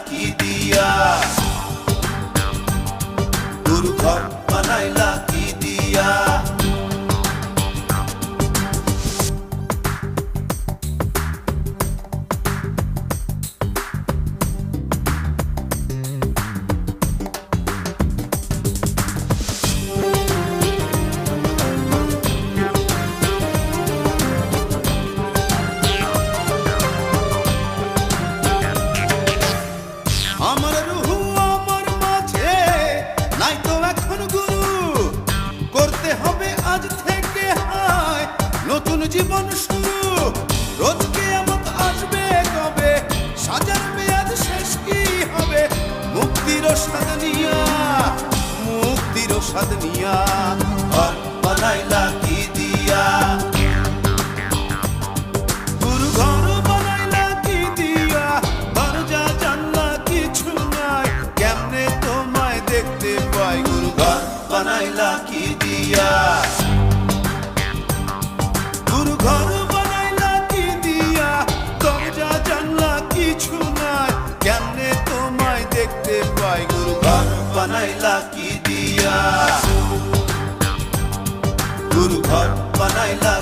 কি দিয়া, গুরু ঘর বানাইলা কি দিয়া। আমার রুহু আমার মাঝে নাই তো এখন গুরু, করতে হবে আজ থেকে হায় নতুন জীবন শুরু। রোজ কিয়ামত আসবে কবে, সাজার মেয়াদ শেষ কি হবে, মুক্তির স্বাদ নিয়া, মুক্তির স্বাদ নিয়া ঘর বানাইলা কি দিয়া, গুরু ঘর বানাইলা কি দিয়া। দরজা জানলা কিছু নাই, কেমনে তোমায় দেখতে পাই, গুরু ঘর বানাইলা কি দিয়া, গুরু ঘর বানাইলা কি দিয়া। দরজা জানলা কিছু নাই, কেমনে তোমায় দেখতে পাই, গুরু ঘর বানাইলা কি দিয়া, গুরু ঘর বানাইলা।